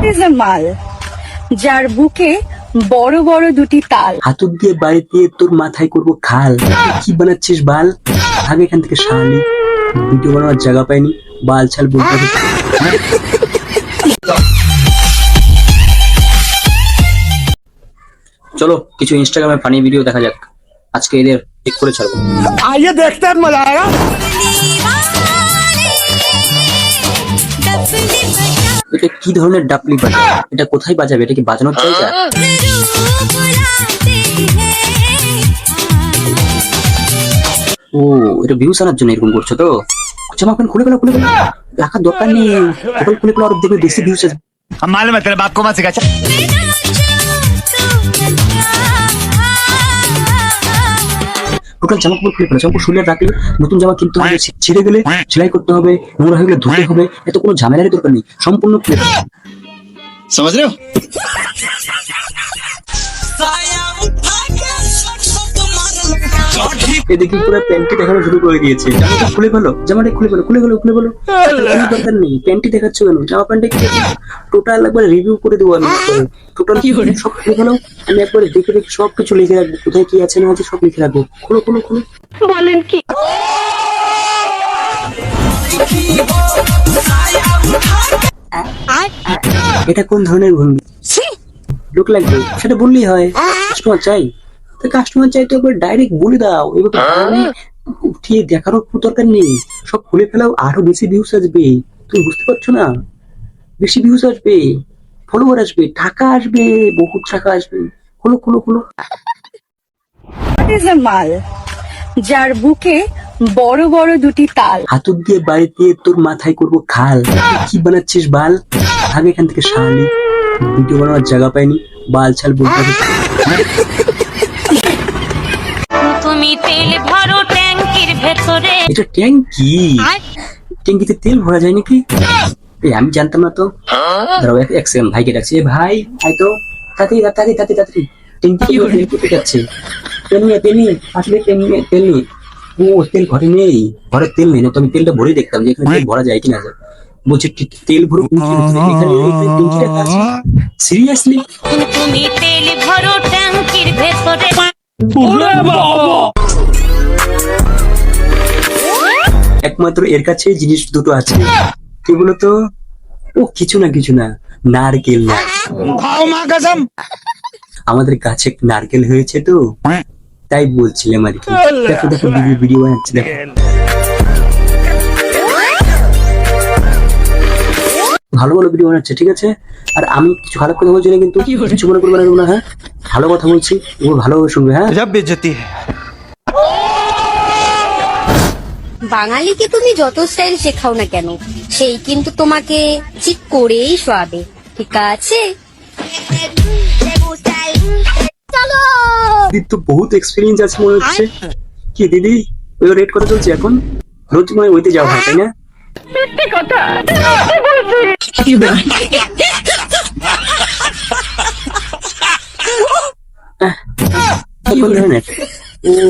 Is a মাল যার বুকে বড় বড় দুটি তাল। হাতুর দিয়ে বাড়ি দিয়ে তোর মাথায় করবো খাল। কি বানাচ্ছিস বাল? আগে এখান থেকে শালি, ভিডিও বানানোর জায়গা পাইনি, বাল ছাল বলতে হবে। চলো কিছু ইনস্টাগ্রামে ফানি ভিডিও দেখা যাক, আজকে এদের ঠিক করে ছাড়বো। आइए देखते हैं मजा आएगा। এটা কি ধরনের ডাপলি বাজা? এটা কোথায় বাজাবে? এটা কি বাজানোর জায়গা? ও এটা ভিউস আনার জন্য এরকম করছো তো? জামা প্যান্ট খুলে গেল রাখার দরকার নেই, হোটেল খুলে আর দেখবে বেশি ভিউস আসবে। हम मालूम है तेरे बाप को मत सिखा। টোটাল জামা কাপড় খুলে ফেলো, জামা কাপড় শুলে রাখলে নতুন জামা কিনতে হবে, ছিঁড়ে গেলে সেলাই করতে হবে, নোংরা হয়ে গেলে ধুতে হবে, এত কোনো ঝামেলারই দরকার নেই, সম্পূর্ণ খুলে ফেলো। समझ रहे हो? এদিকে পুরো প্যান্টি দেখানো শুরু করে দিয়েছে। জামাটা খুলে ফেলো, জামাটা খুলে ফেলো, খুলে কোনো দরকার নেই, প্যান্টি দেখাচ্ছ কেন? জামা প্যান্টে টোটাল একবার রিভিউ করে দেবো আমি, টোটাল সব খুলে ফেলো, আমি একবার দেখে দেখে সব কিছু লিখে রাখবো, কোথায় কি আছে না আছে সব লিখে রাখবো। খুলো বলেন কি? এটা কোন ধরনের ভঙ্গি? লুক লাগবে সেটা বললেই হয়। কাস্টমার চাই তো কাস্টমার চাই তো একবার ডাইরেক্ট বলে দাও, এবার উঠিয়ে দেখানোর কোনো দরকার নেই, সব খুলে ফেলাও, আরো বেশি ভিউস আসবে। তুমি বুঝতে পারছো না? বেশি ভিউস আসবে, ফলোয়ার আসবে, টাকা আসবে, বহুত টাকা আসবে। খুলো ইজ এ মাল যার বুকে বড় বড় দুটি তাল। হাতুর দিয়ে বাড়ি দিয়ে তোর মাথায় করবো খাল। কি বানাচ্ছিস বাল? আগে এখান থেকে শালি, ভিডিও বানানোর জায়গা পাইনি, বাল ছাল বলতে হবে। তুমি তেল ভরো ট্যাঙ্কির ভেতরে। এটা ট্যাঙ্কি? ট্যাঙ্কিতে তেল ভরা যায় নাকি? এই আমি জানতাম না তো। ধরো এক সেকেন্ড, ভাইকে ডাকছি। ভাই তো তাড়াতাড়ি ট্যাঙ্কি যাচ্ছে, তেল নিয়ে আসলে তেল নিয়ে। ও তেল ঘরে নেই, ঘরে তেল নেই না তো আমি তেলটা ভরে দেখতাম যে এখানে তেল ভরা যায় কিনা। বলছে তেল ভরো সিরিয়াসলি? তুমি তেল ভরো ট্যাঙ্কির ভেতরে। একমাত্র এর কাছে জিনিস দুটো আছে, কি বলতো? ও কিছু না, নারকেল না। खाओ माँ कसम। আমাদের গাছে নারকেল হয়েছে তো তাই বলছিলাম আর কি। দেখো ভিডিও বানাচ্ছি, দেখো ভালো ভিডিও বানাচ্ছে, ঠিক আছে? আর আমি কিছু খারাপ কথা বলছি না কিন্তু, কিছু মনে করবে না। হ্যাঁ ভালো কথা বলছি, ও ভালোভাবে শুনবে। হ্যাঁ जब बेइज्जती है। বাঙালিকে তুমি যত স্টাইল শেখাও না কেন, সেই কিন্তু তোমাকে ঠিক করেই শোয়াবে, ঠিক আছে? চলো। দিদি তো বহুত এক্সপিরিয়েন্স আছে মনে হচ্ছে। কি দিদি ওই রেট কত চলছে এখন? রোজ মনে ওইতে যাওয়া হয় তাই না?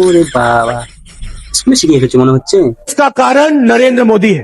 ওরে বাবা, স্কুলে শিখিয়ে এসেছে মনে হচ্ছে। इसका कारण नरेंद्र मोदी है।